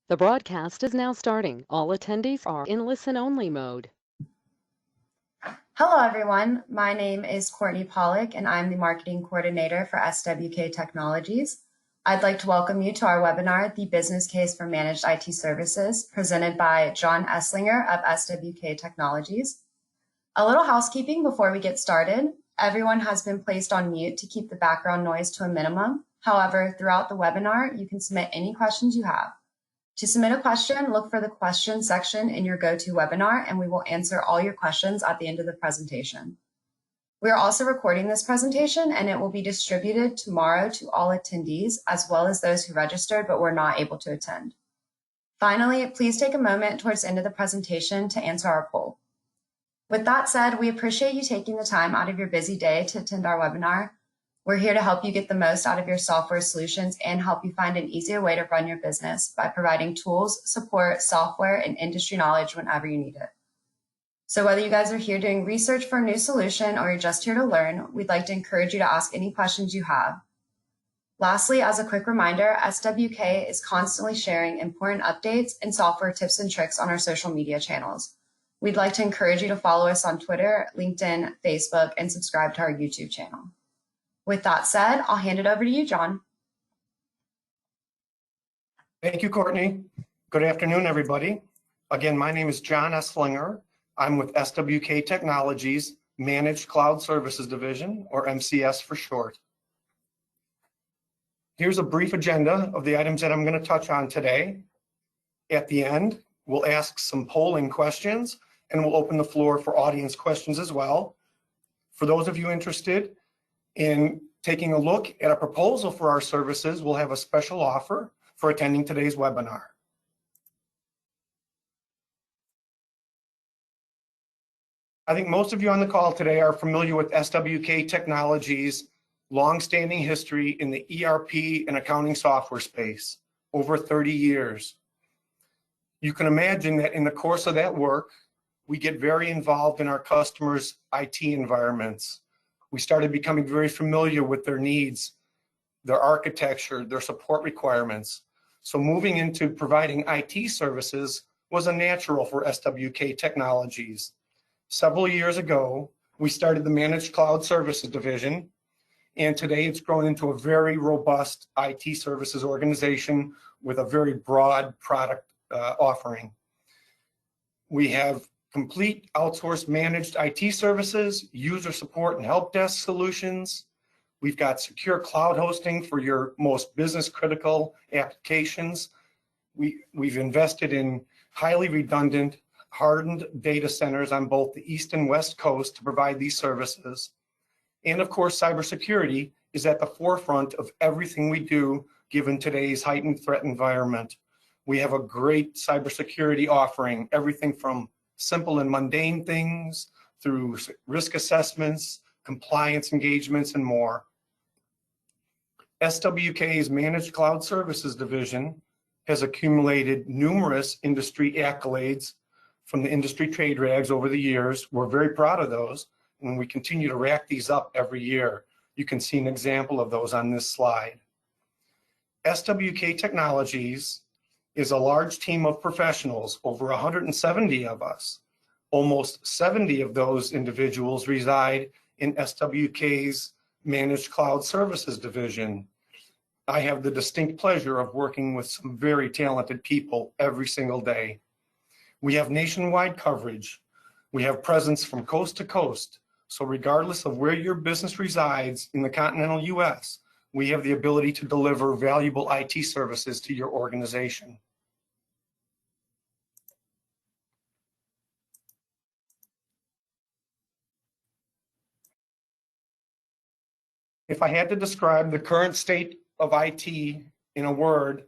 The broadcast is now starting. All attendees are in listen-only mode. Hello, everyone. My name is Courtney Pollock, and I'm the Marketing Coordinator for SWK Technologies. I'd like to welcome you to our webinar, The Business Case for Managed IT Services, presented by John Esslinger of SWK Technologies. A little housekeeping before we get started. Everyone has been placed on mute to keep the background noise to a minimum. However, throughout the webinar, you can submit any questions you have. To submit a question, look for the question section in your GoToWebinar, and we will answer all your questions at the end of the presentation. We are also recording this presentation, and it will be distributed tomorrow to all attendees, as well as those who registered but were not able to attend. Finally, please take a moment towards the end of the presentation to answer our poll. With that said, we appreciate you taking the time out of your busy day to attend our webinar. We're here to help you get the most out of your software solutions and help you find an easier way to run your business by providing tools, support, software, and industry knowledge whenever you need it. So whether you guys are here doing research for a new solution or you're just here to learn, we'd like to encourage you to ask any questions you have. Lastly, as a quick reminder, SWK is constantly sharing important updates and software tips and tricks on our social media channels. We'd like to encourage you to follow us on Twitter, LinkedIn, Facebook, and subscribe to our YouTube channel. With that said, I'll hand it over to you, John. Thank you, Courtney. Good afternoon, everybody. Again, my name is John Esslinger. I'm with SWK Technologies, Managed Cloud Services Division, or MCS for short. Here's a brief agenda of the items that I'm going to touch on today. At the end, we'll ask some polling questions, and we'll open the floor for audience questions as well. For those of you interested in taking a look at a proposal for our services, we'll have a special offer for attending today's webinar. I think most of you on the call today are familiar with SWK Technologies' long-standing history in the ERP and accounting software space, over 30 years. You can imagine that in the course of that work, we get very involved in our customers' IT environments. We started becoming very familiar with their needs, their architecture, their support requirements. So moving into providing IT services was a natural for SWK Technologies. Several years ago, we started the Managed Cloud Services Division, and today it's grown into a very robust IT services organization with a very broad product offering. We have complete outsourced managed IT services, user support and help desk solutions. We've got secure cloud hosting for your most business critical applications. We've invested in highly redundant, hardened data centers on both the East and West Coast to provide these services. And of course, cybersecurity is at the forefront of everything we do given today's heightened threat environment. We have a great cybersecurity offering, everything from simple and mundane things through risk assessments, compliance engagements, and more. SWK's Managed Cloud Services Division has accumulated numerous industry accolades from the industry trade rags over the years. We're very proud of those, and we continue to rack these up every year. You can see an example of those on this slide. SWK Technologies is a large team of professionals, over 170 of us. Almost 70 of those individuals reside in SWK's Managed Cloud Services Division. I have the distinct pleasure of working with some very talented people every single day. We have nationwide coverage. We have presence from coast to coast. So regardless of where your business resides in the continental US, we have the ability to deliver valuable IT services to your organization. If I had to describe the current state of IT in a word,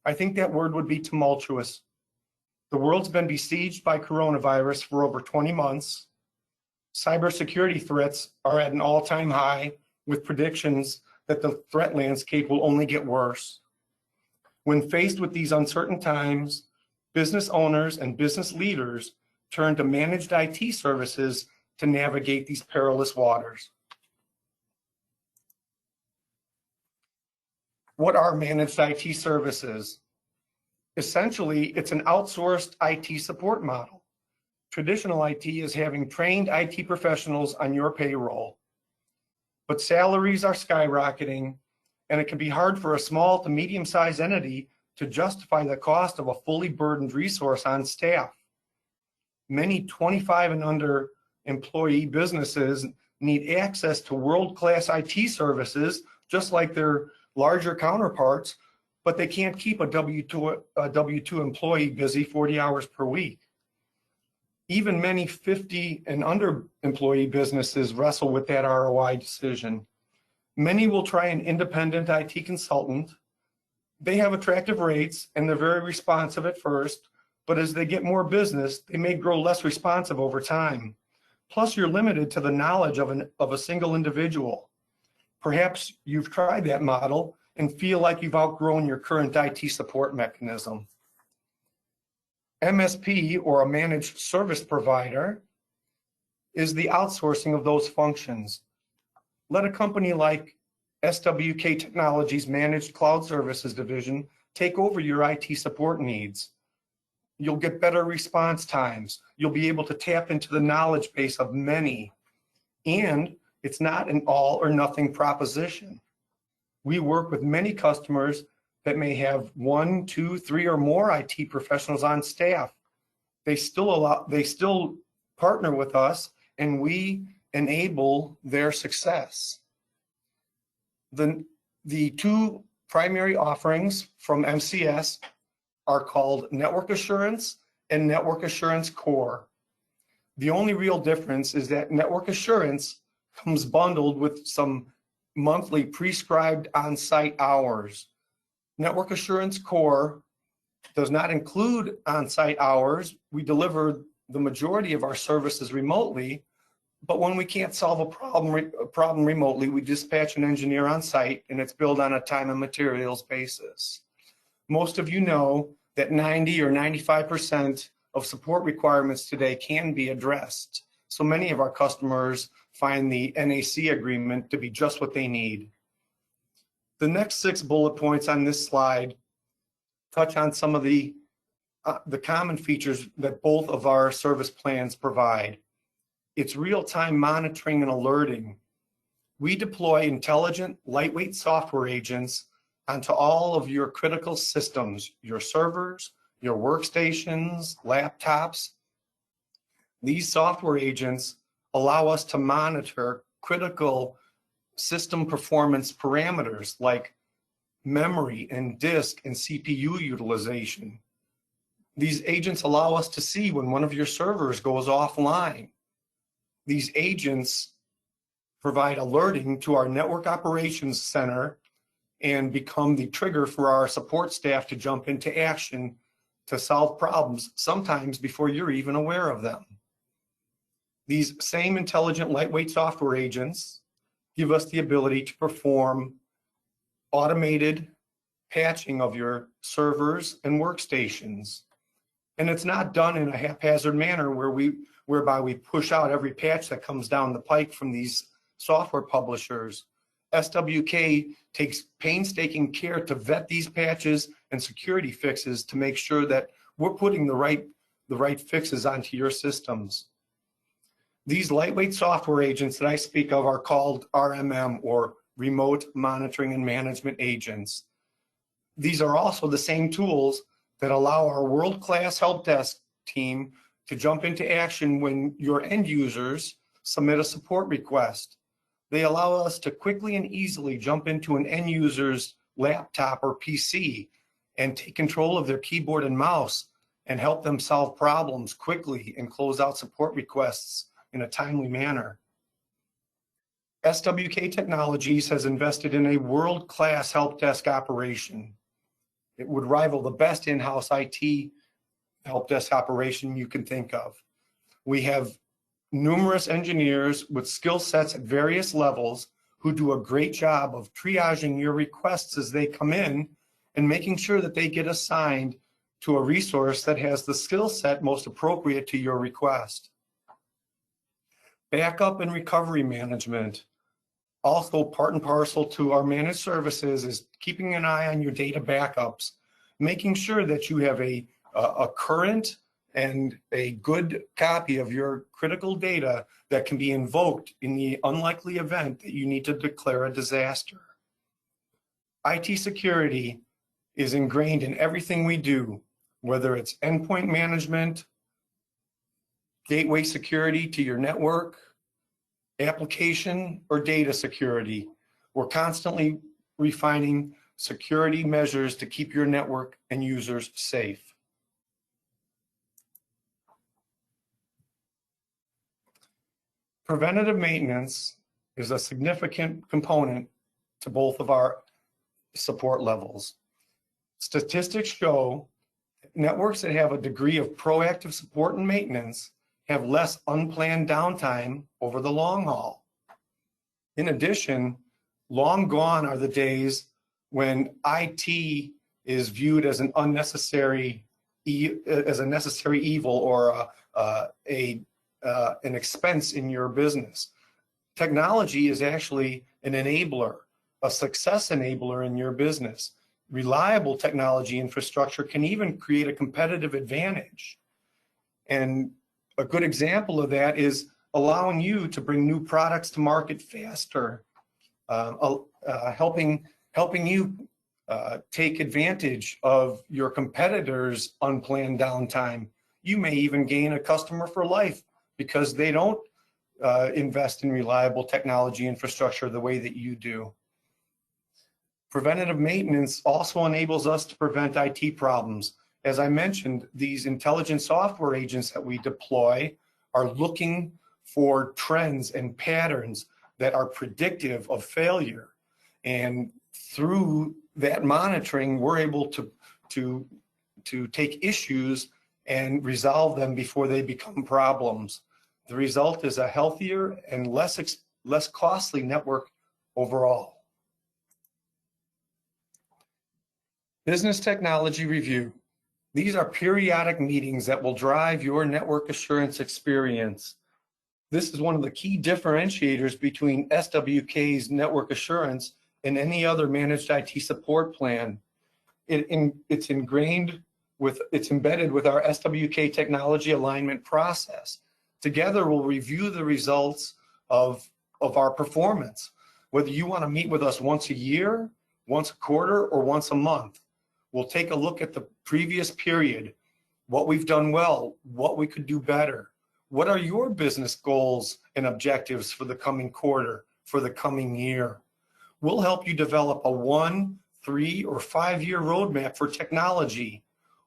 I think that word would be tumultuous. The world's been besieged by coronavirus for over 20 months. Cybersecurity threats are at an all-time high, with predictions that the threat landscape will only get worse. When faced with these uncertain times, business owners and business leaders turn to managed IT services to navigate these perilous waters. What are managed IT services? Essentially, it's an outsourced IT support model. Traditional IT is having trained IT professionals on your payroll, but salaries are skyrocketing, and it can be hard for a small to medium-sized entity to justify the cost of a fully burdened resource on staff. Many 25 and under employee businesses need access to world-class IT services, just like their larger counterparts, but they can't keep a W-2 employee busy 40 hours per week. Even many 50 and under employee businesses wrestle with that ROI decision. Many will try an independent IT consultant. They have attractive rates and they're very responsive at first, but as they get more business, they may grow less responsive over time. Plus, you're limited to the knowledge of a single individual. Perhaps you've tried that model and feel like you've outgrown your current IT support mechanism. MSP, or a managed service provider, is the outsourcing of those functions. Let a company like SWK Technologies Managed Cloud Services Division take over your IT support needs. You'll get better response times. You'll be able to tap into the knowledge base of many. And it's not an all or nothing proposition. We work with many customers that may have 1, 2, 3, or more IT professionals on staff. They still partner with us, and we enable their success. The two primary offerings from MCS are called Network Assurance and Network Assurance Core. The only real difference is that Network Assurance comes bundled with some monthly prescribed on-site hours. Network Assurance Core does not include on-site hours. We deliver the majority of our services remotely, but when we can't solve a problem remotely, we dispatch an engineer on site, and it's billed on a time and materials basis. Most of you know that 90 or 95% of support requirements today can be addressed. So many of our customers find the NAC agreement to be just what they need. The next 6 bullet points on this slide touch on some of the common features that both of our service plans provide. It's real-time monitoring and alerting. We deploy intelligent, lightweight software agents onto all of your critical systems, your servers, your workstations, laptops. These software agents allow us to monitor critical system performance parameters like memory and disk and CPU utilization. These agents allow us to see when one of your servers goes offline. These agents provide alerting to our network operations center and become the trigger for our support staff to jump into action to solve problems, sometimes before you're even aware of them. These same intelligent lightweight software agents give us the ability to perform automated patching of your servers and workstations. And it's not done in a haphazard manner whereby we push out every patch that comes down the pike from these software publishers. SWK takes painstaking care to vet these patches and security fixes to make sure that we're putting the right fixes onto your systems. These lightweight software agents that I speak of are called RMM, or Remote Monitoring and Management Agents. These are also the same tools that allow our world-class help desk team to jump into action when your end users submit a support request. They allow us to quickly and easily jump into an end user's laptop or PC and take control of their keyboard and mouse and help them solve problems quickly and close out support requests in a timely manner. SWK Technologies has invested in a world-class help desk operation. It would rival the best in-house IT help desk operation you can think of. We have numerous engineers with skill sets at various levels who do a great job of triaging your requests as they come in and making sure that they get assigned to a resource that has the skill set most appropriate to your request. Backup and recovery management. Also part and parcel to our managed services is keeping an eye on your data backups. making sure that you have a current and a good copy of your critical data that can be invoked in the unlikely event that you need to declare a disaster. IT security is ingrained in everything we do, whether it's endpoint management, gateway security to your network, application or data security. We're constantly refining security measures to keep your network and users safe. Preventative maintenance is a significant component to both of our support levels. Statistics show networks that have a degree of proactive support and maintenance have less unplanned downtime over the long haul. In addition, long gone are the days when IT is viewed as an unnecessary, as a necessary evil or an expense in your business. Technology is actually an enabler, a success enabler in your business. Reliable technology infrastructure can even create a competitive advantage. And a good example of that is allowing you to bring new products to market faster, helping you take advantage of your competitors' unplanned downtime. You may even gain a customer for life because they don't invest in reliable technology infrastructure the way that you do. Preventative maintenance also enables us to prevent IT problems. As I mentioned, these intelligent software agents that we deploy are looking for trends and patterns that are predictive of failure. And through that monitoring, we're able to take issues and resolve them before they become problems. The result is a healthier and less costly network overall. Business technology review. These are periodic meetings that will drive your network assurance experience. This is one of the key differentiators between SWK's network assurance and any other managed IT support plan. It's embedded with our SWK technology alignment process. Together, we'll review the results of our performance, whether you want to meet with us once a year, once a quarter, or once a month. We'll take a look at the previous period, what we've done well, what we could do better. What are your business goals and objectives for the coming quarter, for the coming year? We'll help you develop a 1, 3, or 5-year roadmap for technology.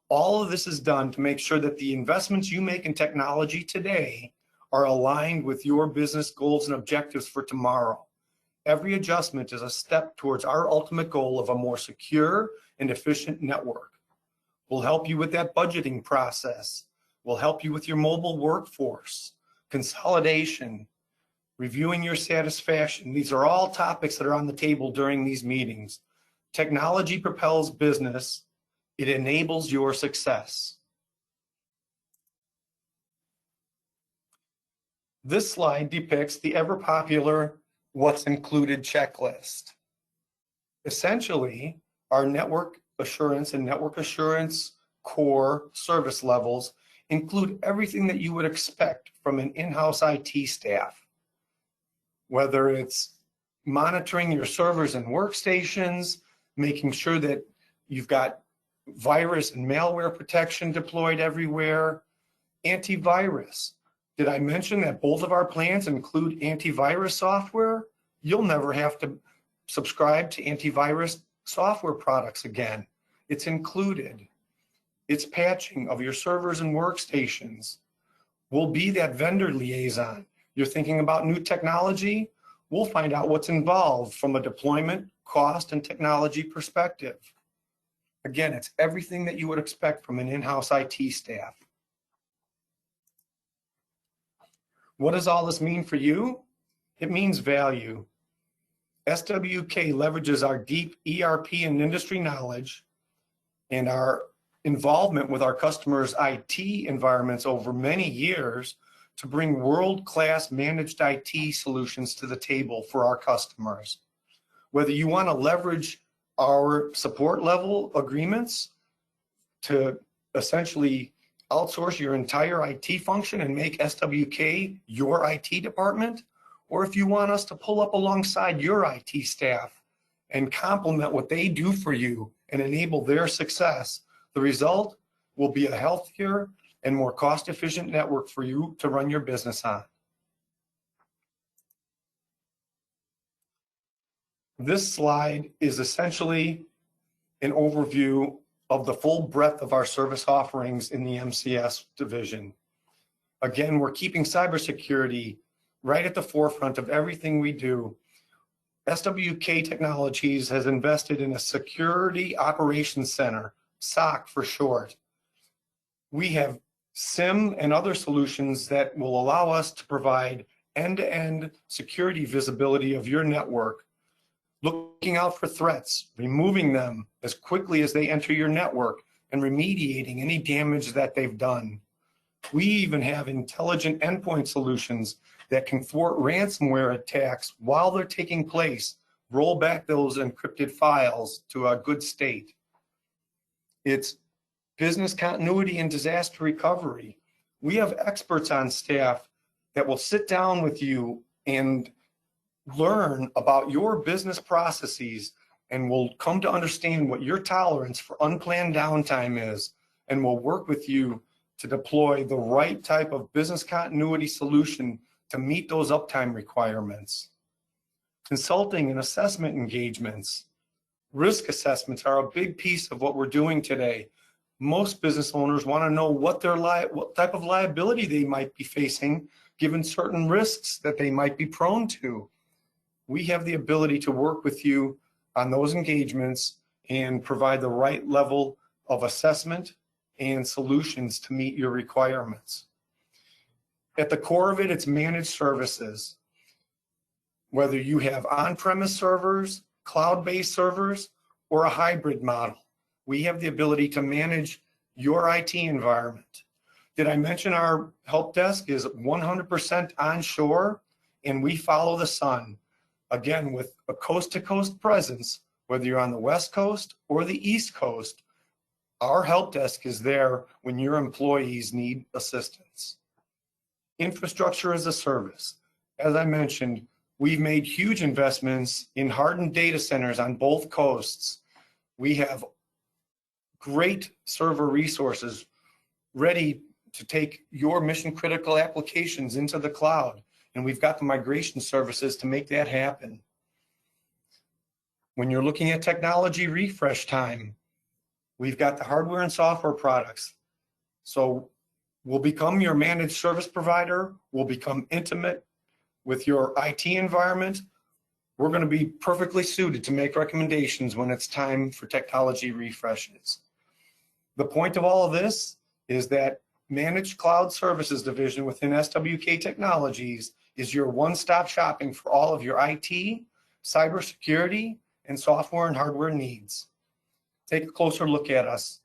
All of this is done to make sure that the investments you make in technology today are aligned with your business goals and objectives for tomorrow. Every adjustment is a step towards our ultimate goal of a more secure and efficient network. We'll help you with that budgeting process. We'll help you with your mobile workforce, consolidation, reviewing your satisfaction. These are all topics that are on the table during these meetings. Technology propels business. It enables your success. This slide depicts the ever-popular what's included checklist. Essentially, our network assurance and network assurance core service levels include everything that you would expect from an in-house IT staff, whether it's monitoring your servers and workstations, making sure that you've got virus and malware protection deployed everywhere, antivirus. Did I mention that both of our plans include antivirus software? You'll never have to subscribe to antivirus software products again. It's included. It's patching of your servers and workstations. We'll be that vendor liaison. You're thinking about new technology? We'll find out what's involved from a deployment, cost, and technology perspective. Again, it's everything that you would expect from an in-house IT staff. What does all this mean for you? It means value. SWK leverages our deep ERP and industry knowledge and our involvement with our customers' IT environments over many years to bring world-class managed IT solutions to the table for our customers. Whether you want to leverage our support level agreements to essentially outsource your entire IT function and make SWK your IT department, or if you want us to pull up alongside your IT staff and complement what they do for you and enable their success, the result will be a healthier and more cost-efficient network for you to run your business on. This slide is essentially an overview of the full breadth of our service offerings in the MCS division. Again, we're keeping cybersecurity right at the forefront of everything we do. SWK Technologies has invested in a Security Operations Center, SOC for short. We have SIM and other solutions that will allow us to provide end-to-end security visibility of your network, looking out for threats, removing them as quickly as they enter your network, and remediating any damage that they've done. We even have intelligent endpoint solutions that can thwart ransomware attacks while they're taking place, roll back those encrypted files to a good state. It's business continuity and disaster recovery. We have experts on staff that will sit down with you and learn about your business processes and will come to understand what your tolerance for unplanned downtime is, and will work with you to deploy the right type of business continuity solution to meet those uptime requirements. Consulting and assessment engagements. Risk assessments are a big piece of what we're doing today. Most business owners want to know what type of liability they might be facing given certain risks that they might be prone to. We have the ability to work with you on those engagements and provide the right level of assessment and solutions to meet your requirements. At the core of it, it's managed services. Whether you have on-premise servers, cloud-based servers, or a hybrid model, we have the ability to manage your IT environment. Did I mention our help desk is 100% onshore, and we follow the sun? Again, with a coast-to-coast presence, whether you're on the West Coast or the East Coast, our help desk is there when your employees need assistance. Infrastructure as a service. As I mentioned, we've made huge investments in hardened data centers on both coasts. We have great server resources ready to take your mission critical applications into the cloud, and we've got the migration services to make that happen. When you're looking at technology refresh time, we've got the hardware and software products. So we'll become your managed service provider, we'll become intimate with your IT environment. We're going to be perfectly suited to make recommendations when it's time for technology refreshes. The point of all of this is that Managed Cloud Services Division within SWK Technologies is your one-stop shopping for all of your IT, cybersecurity, and software and hardware needs. Take a closer look at us.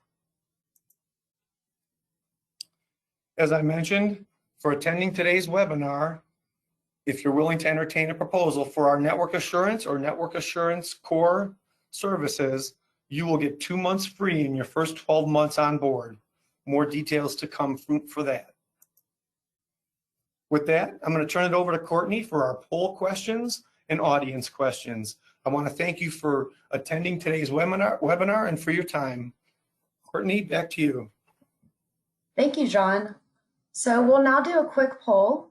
As I mentioned, for attending today's webinar, if you're willing to entertain a proposal for our network assurance or network assurance core services, you will get 2 months free in your first 12 months on board. More details to come for that. With that, I'm going to turn it over to Courtney for our poll questions and audience questions. I want to thank you for attending today's webinar and for your time. Courtney, back to you. Thank you, John. So we'll now do a quick poll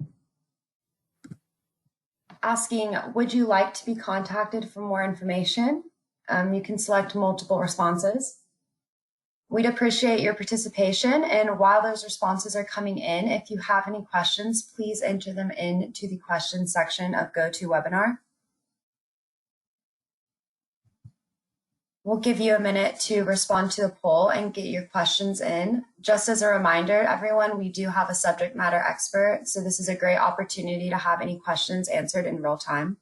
asking, would you like to be contacted for more information? You can select multiple responses. We'd appreciate your participation, and while those responses are coming in, if you have any questions, please enter them into the questions section of GoToWebinar. We'll give you a minute to respond to the poll and get your questions in. Just as a reminder, everyone, we do have a subject matter expert, so this is a great opportunity to have any questions answered in real time.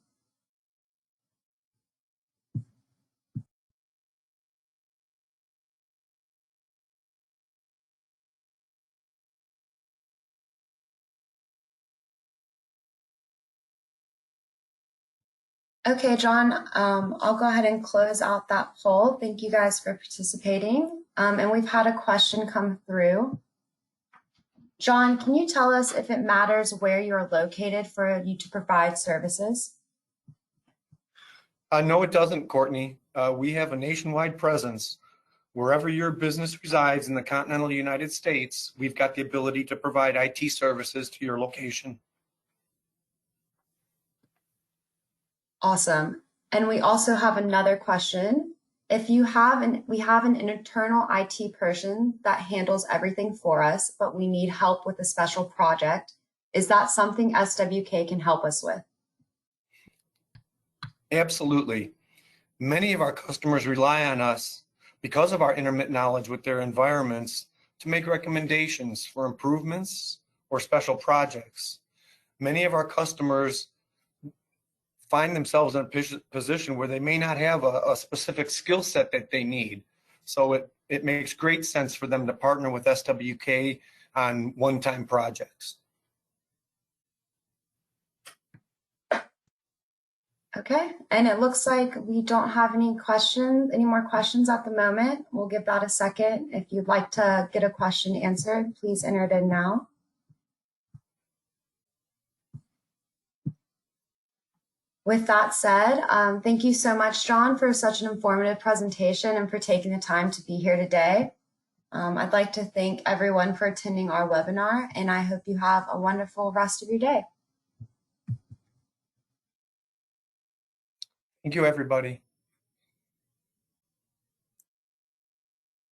Okay, John, I'll go ahead and close out that poll. Thank you guys for participating. And we've had a question come through. John, can you tell us if it matters where you're located for you to provide services? No, it doesn't, Courtney. We have a nationwide presence. Wherever your business resides in the continental United States, we've got the ability to provide IT services to your location. Awesome. And we also have another question. If you have we have an internal IT person that handles everything for us, but we need help with a special project, is that something SWK can help us with? Absolutely. Many of our customers rely on us because of our intimate knowledge with their environments to make recommendations for improvements or special projects. Many of our customers find themselves in a position where they may not have a specific skill set that they need. So it makes great sense for them to partner with SWK on one-time projects. Okay, and it looks like we don't have any more questions at the moment. We'll give that a second. If you'd like to get a question answered, please enter it in now. With that said, thank you so much, John, for such an informative presentation and for taking the time to be here today. I'd like to thank everyone for attending our webinar, and I hope you have a wonderful rest of your day. Thank you, everybody.